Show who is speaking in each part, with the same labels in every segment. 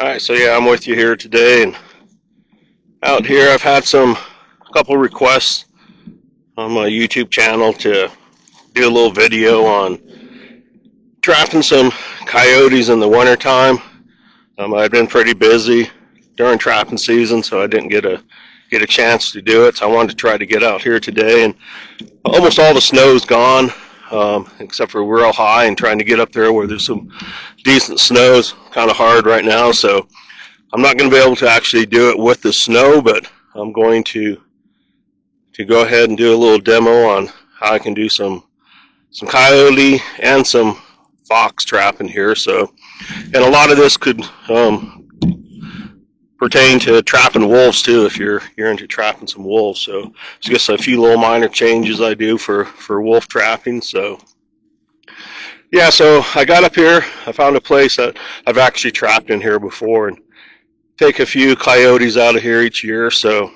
Speaker 1: Alright, so yeah, I'm with you here today, and out here I've had a couple requests on my YouTube channel to do a little video on trapping some coyotes in the wintertime. I've been pretty busy during trapping season, so I didn't get a chance to do it. So I wanted to try to get out here today, and almost all the snow's gone, except for real high, and trying to get up there where there's some decent snow is kind of hard right now. So I'm not going to be able to actually do it with the snow, but I'm going to go ahead and do a little demo on how I can do some coyote and some fox trapping here. So, and a lot of this could pertain to trapping wolves too, if you're into trapping some wolves. So it's just a few little minor changes I do for wolf trapping. So yeah, so I got up here. I found a place that I've actually trapped in here before, and take a few coyotes out of here each year. So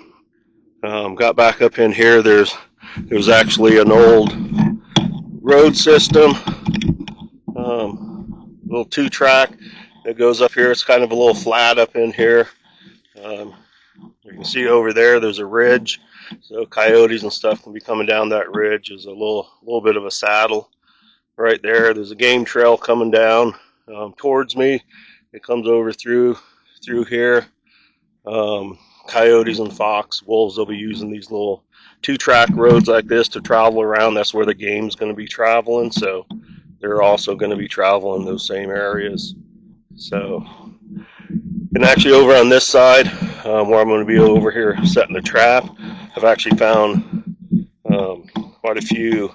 Speaker 1: got back up in here. There's actually an old road system, little 2-track that goes up here. It's kind of a little flat up in here. You can see over there, there's a ridge, so coyotes and stuff can be coming down that ridge. There's a little bit of a saddle right there. There's a game trail coming down towards me. It comes over through here. Coyotes and fox, wolves will be using these little 2-track roads like this to travel around. That's where the game's going to be traveling, so they're also going to be traveling those same areas. So, and actually over on this side, where I'm going to be over here setting the trap, I've actually found quite a few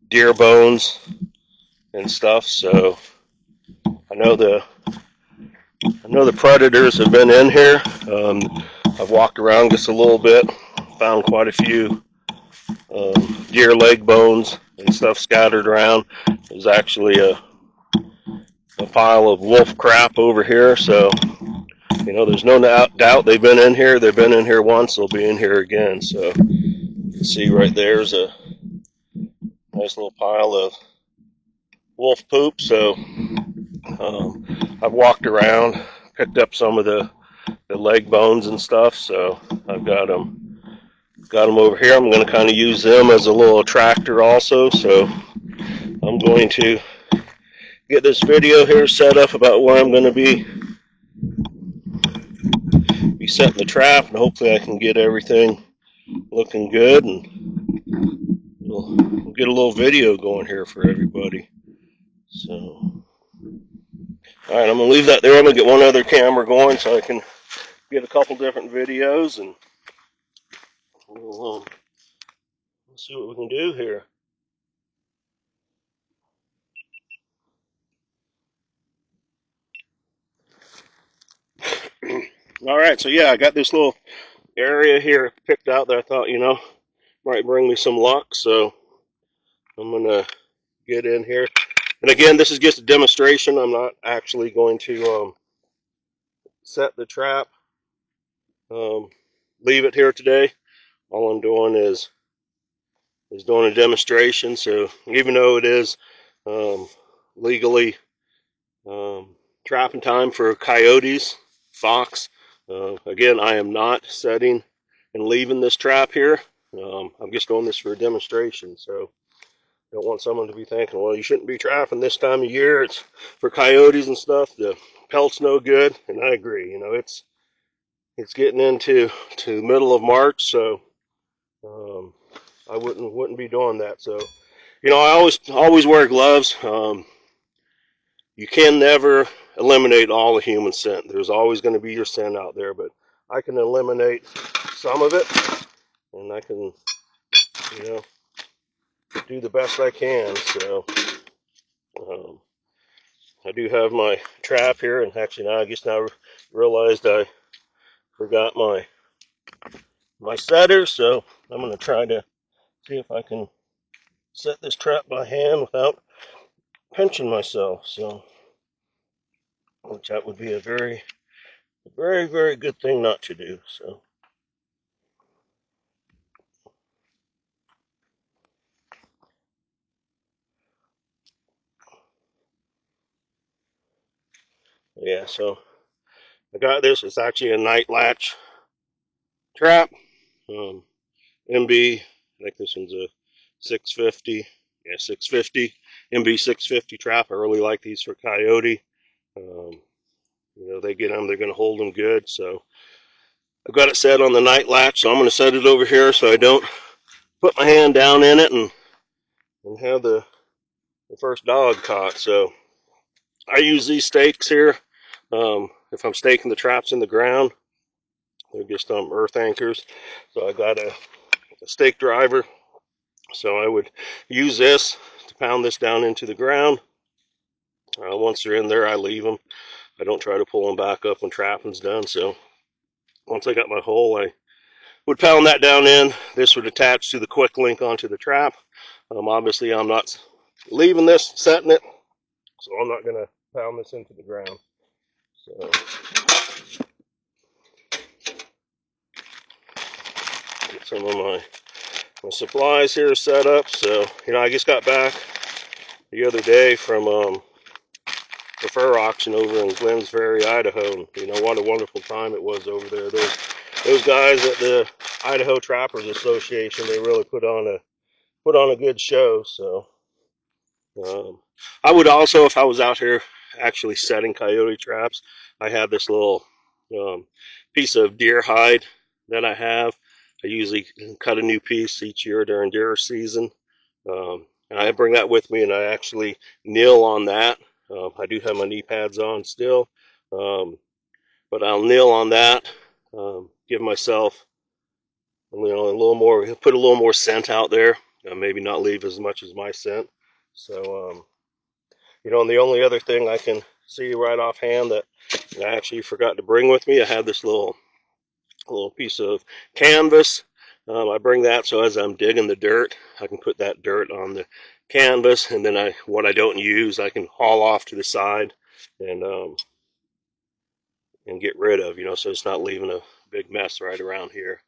Speaker 1: deer bones and stuff. So I know the predators have been in here. I've walked around just a little bit, found quite a few deer leg bones and stuff scattered around. There's actually a pile of wolf crap over here, so there's no doubt they've been in here. They've been in here once, they'll be in here again. So you can see right there's a nice little pile of wolf poop. So I've walked around, picked up some of the leg bones and stuff, so I've got them over here. I'm going to kind of use them as a little attractor also. So I'm going to get this video here set up about where I'm going to be setting the trap, and hopefully I can get everything looking good, and we'll get a little video going here for everybody. So alright, I'm going to leave that there. I'm going to get one other camera going so I can get a couple different videos, and we'll see what we can do here. Alright, so yeah, I got this little area here picked out that I thought, might bring me some luck. So I'm going to get in here. And again, this is just a demonstration. I'm not actually going to set the trap, leave it here today. All I'm doing is doing a demonstration. So even though it is legally trapping time for coyotes, fox, again, I am not setting and leaving this trap here. I'm just doing this for a demonstration. So I don't want someone to be thinking, well, you shouldn't be trapping this time of year. It's for coyotes and stuff. The pelt's no good, and I agree. It's getting into middle of March, so I wouldn't be doing that. So I always wear gloves. You can never eliminate all the human scent. There's always going to be your scent out there, but I can eliminate some of it, and I can, do the best I can. So I do have my trap here, and actually now I just now realized I forgot my setter, so I'm going to try to see if I can set this trap by hand without pinching myself. So, which that would be a very, very, very good thing not to do. So. Yeah, so I got this. It's actually a night latch trap. MB, I think this one's a 650. Yeah, 650. MB 650 trap. I really like these for coyote. They get them, they're going to hold them good. So I've got it set on the night latch. So I'm going to set it over here so I don't put my hand down in it and have the first dog caught. So I use these stakes here. If I'm staking the traps in the ground, they're just earth anchors. So I got a stake driver. So I would use this to pound this down into the ground. Once they're in there, I leave them. I don't try to pull them back up when trapping's done. So once I got my hole, I would pound that down in. This would attach to the quick link onto the trap. Obviously, I'm not leaving this, setting it, so I'm not going to pound this into the ground. So get some of my supplies here set up. So, I just got back the other day from the fur auction over in Glens Ferry, Idaho. And, what a wonderful time it was over there. Those guys at the Idaho Trappers Association, they really put on a good show. So I would also, if I was out here actually setting coyote traps, I have this little piece of deer hide that I have. I usually cut a new piece each year during deer season. And I bring that with me, and I actually kneel on that. I do have my knee pads on still, but I'll kneel on that, give myself a little more, put a little more scent out there, maybe not leave as much as my scent. So, and the only other thing I can see right offhand that I actually forgot to bring with me, I have this little piece of canvas. I bring that so as I'm digging the dirt, I can put that dirt on the canvas, and then what I don't use, I can haul off to the side and get rid of, so it's not leaving a big mess right around here.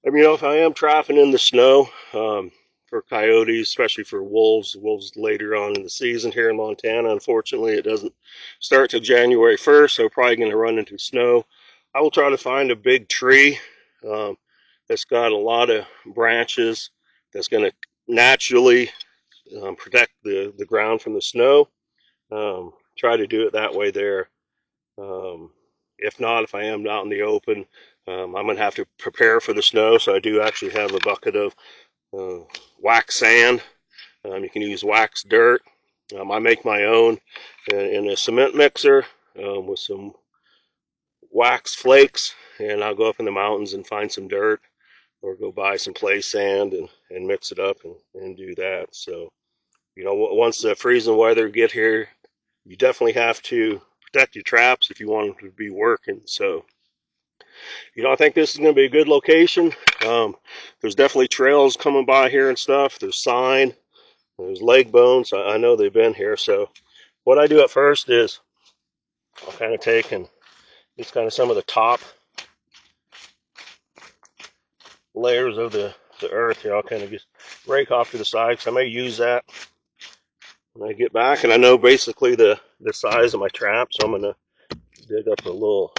Speaker 1: If I am trapping in the snow, for coyotes, especially for wolves later on in the season here in Montana, unfortunately, it doesn't start till January 1st, so probably going to run into snow. I will try to find a big tree that's got a lot of branches that's going to naturally protect the ground from the snow. Try to do it that way there. If not, if I am out in the open, I'm going to have to prepare for the snow. So I do actually have a bucket of wax sand. You can use wax dirt. I make my own in a cement mixer with some wax flakes, and I'll go up in the mountains and find some dirt, or go buy some play sand and mix it up and do that. So, once the freezing weather get here, you definitely have to protect your traps if you want them to be working. So, I think this is going to be a good location. There's definitely trails coming by here and stuff. There's sign, there's leg bones. I know they've been here. So what I do at first is I'll kind of take and it's kind of some of the top layers of the earth here. I'll kind of just rake off to the side, because I may use that when I get back. And I know basically the size of my trap, so I'm going to dig up a little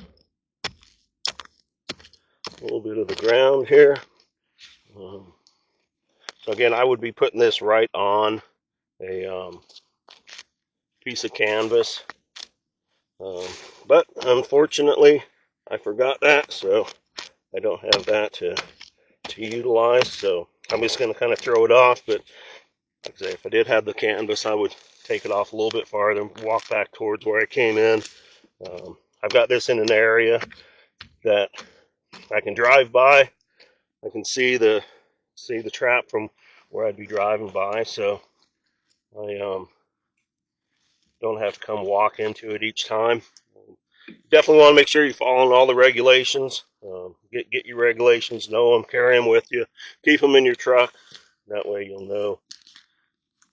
Speaker 1: bit of the ground here. So again, I would be putting this right on a piece of canvas, but unfortunately I forgot that, so I don't have that to utilize. So I'm just going to kind of throw it off. But like I say, if I did have the canvas, I would take it off a little bit farther and walk back towards where I came in. I've got this in an area that I can drive by. I can see the trap from where I'd be driving by, so I don't have to come walk into it each time. Definitely want to make sure you're following all the regulations. Get your regulations, know them, carry them with you, keep them in your truck. That way you'll know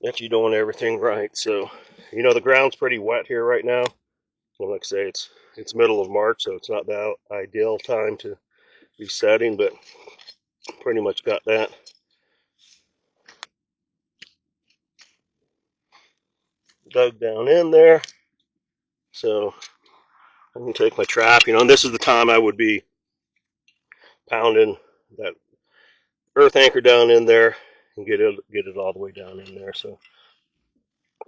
Speaker 1: that you're doing everything right. So, the ground's pretty wet here right now. Well, like I say, it's middle of March, so it's not the ideal time to be setting, but pretty much got that dug down in there. So I can take my trap, and this is the time I would be pounding that earth anchor down in there and get it all the way down in there. So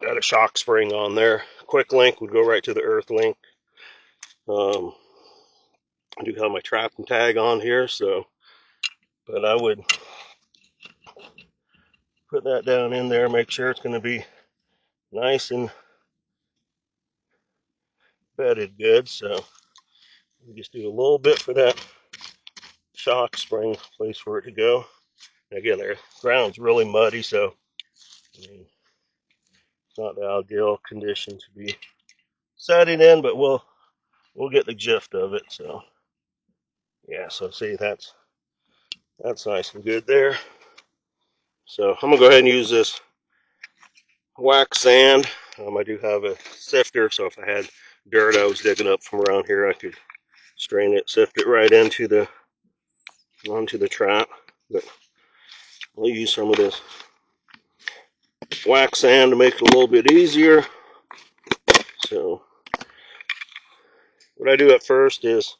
Speaker 1: got a shock spring on there. Quick link would go right to the earth link. I do have my trap and tag on here, so but I would put that down in there, make sure it's going to be nice and bedded good. So we just do a little bit for that shock spring place for it to go. And again, the ground's really muddy, so I mean, it's not the ideal condition to be setting in, but we'll get the gist of it. So yeah, so see, that's nice and good there. So I'm gonna go ahead and use this wax sand. I do have a sifter, so if I had dirt I was digging up from around here, I could strain it, sift it right onto the trap. But I'll use some of this wax sand to make it a little bit easier. So what I do at first is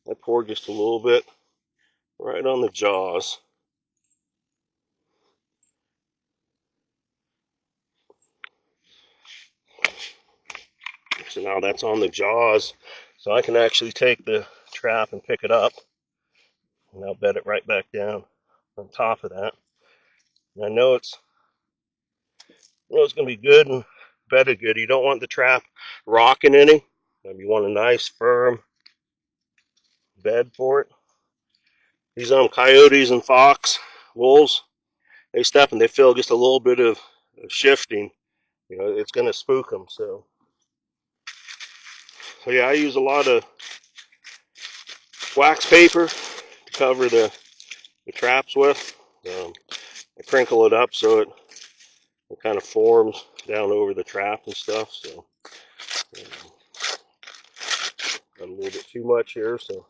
Speaker 1: I pour just a little bit right on the jaws. So now that's on the jaws, so I can actually take the trap and pick it up, and I'll bed it right back down on top of that. And I know it's going to be good and bedded good. You don't want the trap rocking any. You want a nice firm bed for it. These coyotes and fox wolves, they step and they feel just a little bit of shifting. It's going to spook them. So yeah, I use a lot of wax paper to cover the traps with. I crinkle it up so it kind of forms down over the trap and stuff. So got a little bit too much here, so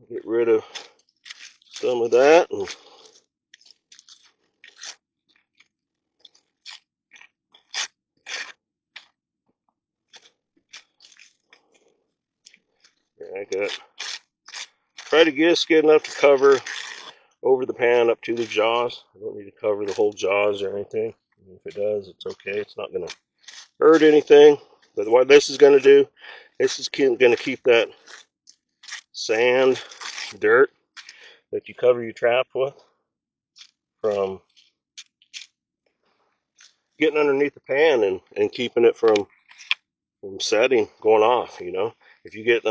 Speaker 1: get rid of some of that. And I got try to just get enough to cover over the pan up to the jaws. I don't need to cover the whole jaws or anything. If it does, it's okay. It's not going to hurt anything. But what this is going to do, this is going to keep that sand, dirt that you cover your trap with from getting underneath the pan and keeping it from setting, going off. If you get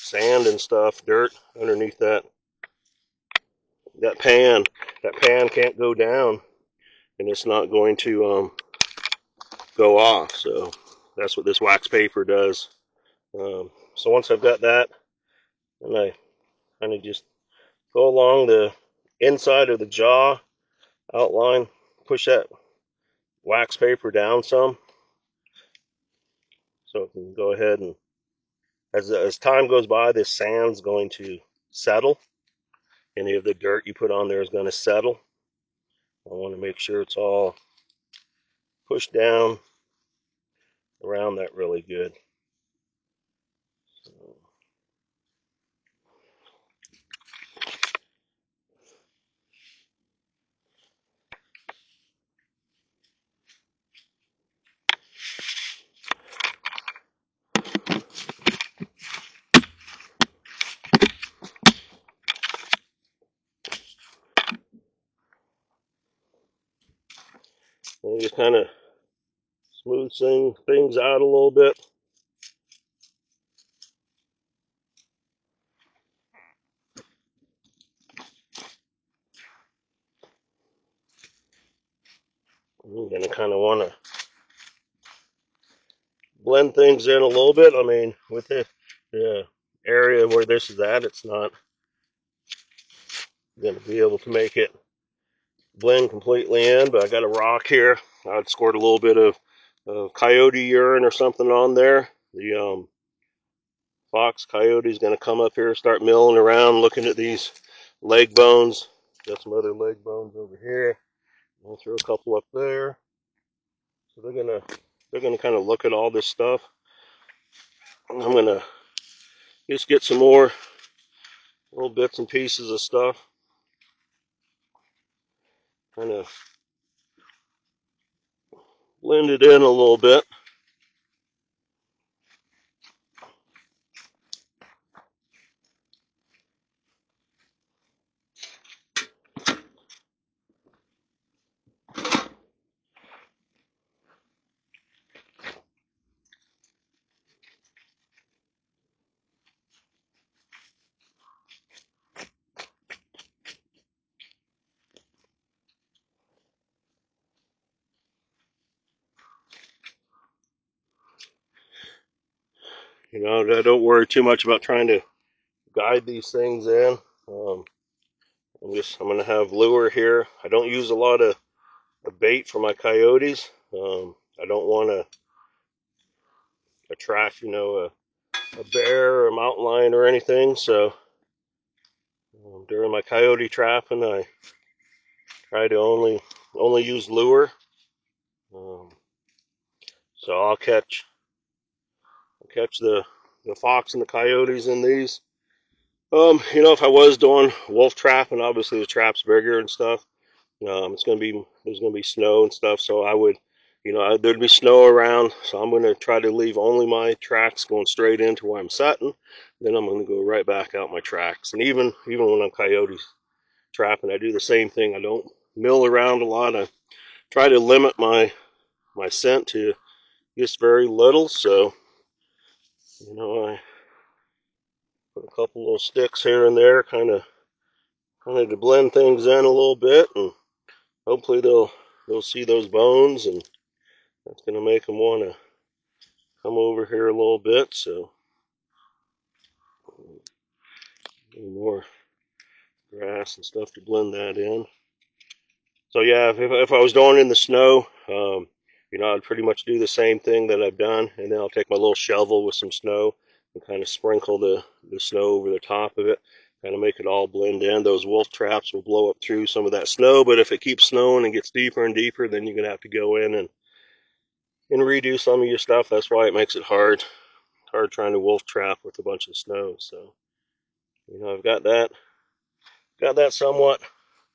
Speaker 1: sand and stuff, dirt underneath that pan, that pan can't go down, and it's not going to go off. So that's what this wax paper does. So once I've got that, and I kind of just go along the inside of the jaw outline, push that wax paper down some, so it can go ahead and as time goes by, this sand's going to settle. Any of the dirt you put on there is going to settle. I want to make sure it's all pushed down around that really good. So, and just kind of smooth things out a little bit. I'm going to kind of want to blend things in a little bit. I mean, with the area where this is at, it's not going to be able to make it blend completely in, but I got a rock here. I'd squirt a little bit of coyote urine or something on there. The fox coyote is going to come up here, start milling around, looking at these leg bones. Got some other leg bones over here. I'll throw a couple up there. So they're gonna kind of look at all this stuff. I'm gonna just get some more little bits and pieces of stuff, kind of blend it in a little bit. You know, I don't worry too much about trying to guide these things in. Um, I'm gonna have lure here. I don't use a lot of bait for my coyotes. I don't want to attract, a bear or a mountain lion or anything. So during my coyote trapping, I try to only use lure. Um, so I'll catch the fox and the coyotes in these. If I was doing wolf trapping, obviously the trap's bigger and stuff. There's gonna be snow and stuff, so I would, there'd be snow around, so I'm gonna try to leave only my tracks going straight into where I'm setting. Then I'm gonna go right back out my tracks. And even when I'm coyote trapping, I do the same thing. I don't mill around a lot. I try to limit my scent to just very little. So I put a couple little sticks here and there, kind of to blend things in a little bit, and hopefully they'll see those bones, and that's gonna make them want to come over here a little bit. So a little more grass and stuff to blend that in. So yeah, if I was doing in the snow, I'd pretty much do the same thing that I've done, and then I'll take my little shovel with some snow and kind of sprinkle the snow over the top of it, kind of make it all blend in. Those wolf traps will blow up through some of that snow, but if it keeps snowing and gets deeper and deeper, then you're gonna have to go in and redo some of your stuff. That's why it makes it hard trying to wolf trap with a bunch of snow. So I've got that somewhat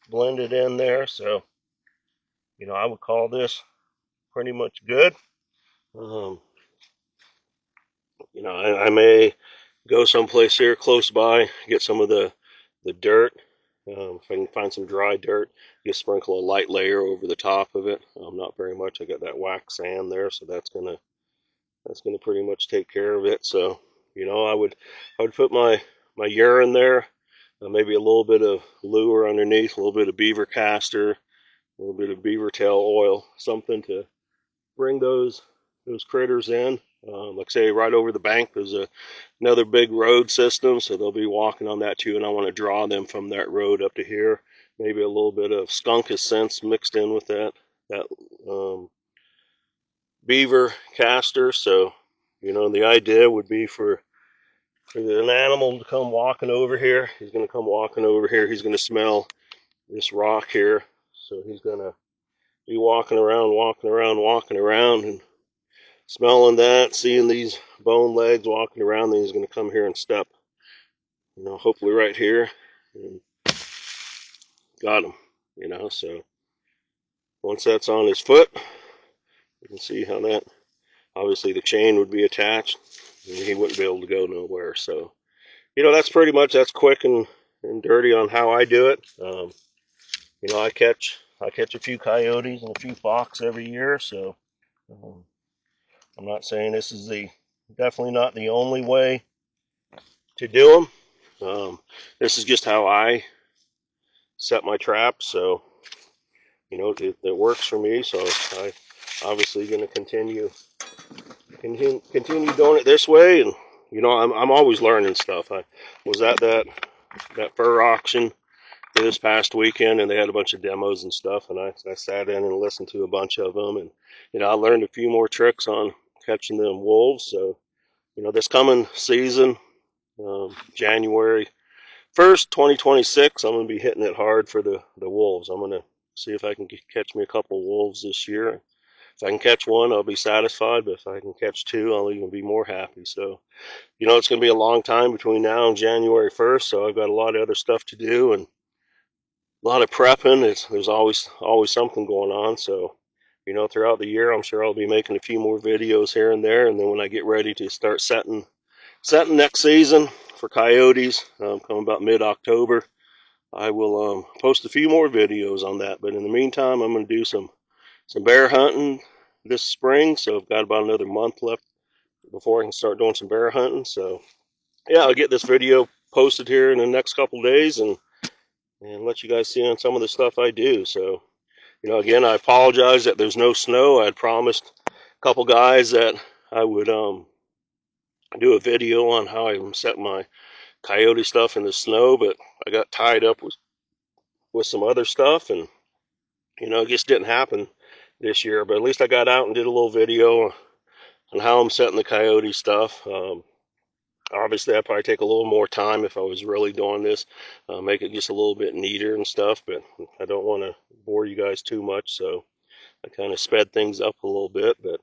Speaker 1: blended in there. So I would call this pretty much good. Um, I may go someplace here close by, get some of the dirt. If I can find some dry dirt, just sprinkle a light layer over the top of it. Not very much. I got that wax sand there, so that's gonna pretty much take care of it. So I would put my urine there, maybe a little bit of lure underneath, a little bit of beaver castor, a little bit of beaver tail oil, something to bring those critters in. Like I say, right over the bank, there's another big road system, so they'll be walking on that too, and I want to draw them from that road up to here. Maybe a little bit of skunk scents mixed in with that beaver castor. So, the idea would be for an animal to come walking over here. He's going to come walking over here. He's going to smell this rock here, so he's going to be walking around, and smelling that, seeing these bone legs walking around, then he's going to come here and step, hopefully right here, and got him, so once that's on his foot, you can see how that, obviously the chain would be attached, and he wouldn't be able to go nowhere. So, that's quick and dirty on how I do it. I catch a few coyotes and a few fox every year, so um, I'm not saying this is definitely not the only way to do them. This is just how I set my traps, so it works for me. So I obviously going to continue doing it this way, and I'm always learning stuff. I was at that fur auction this past weekend, and they had a bunch of demos and stuff, and I sat in and listened to a bunch of them, and I learned a few more tricks on catching them wolves. So this coming season, January 1st, 2026, I'm going to be hitting it hard for the wolves. I'm going to see if I can catch me a couple wolves this year. If I can catch one, I'll be satisfied, but if I can catch two, I'll even be more happy. So, it's going to be a long time between now and January 1st, so I've got a lot of other stuff to do and a lot of prepping. There's always something going on. So, throughout the year, I'm sure I'll be making a few more videos here and there. And then when I get ready to start setting next season for coyotes, coming about mid-October, I will post a few more videos on that. But in the meantime, I'm going to do some bear hunting this spring. So I've got about another month left before I can start doing some bear hunting. So yeah, I'll get this video posted here in the next couple days and let you guys see on some of the stuff I do. So, again, I apologize that there's no snow. I had promised a couple guys that I would do a video on how I set my coyote stuff in the snow, but I got tied up with some other stuff, and it just didn't happen this year. But at least I got out and did a little video on how I'm setting the coyote stuff. Obviously, I'd probably take a little more time if I was really doing this, make it just a little bit neater and stuff, but I don't want to bore you guys too much, so I kind of sped things up a little bit. But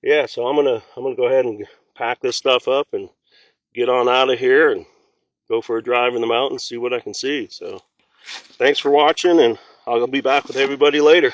Speaker 1: yeah, so I'm gonna go ahead and pack this stuff up and get on out of here and go for a drive in the mountains, see what I can see. So thanks for watching, and I'll be back with everybody later.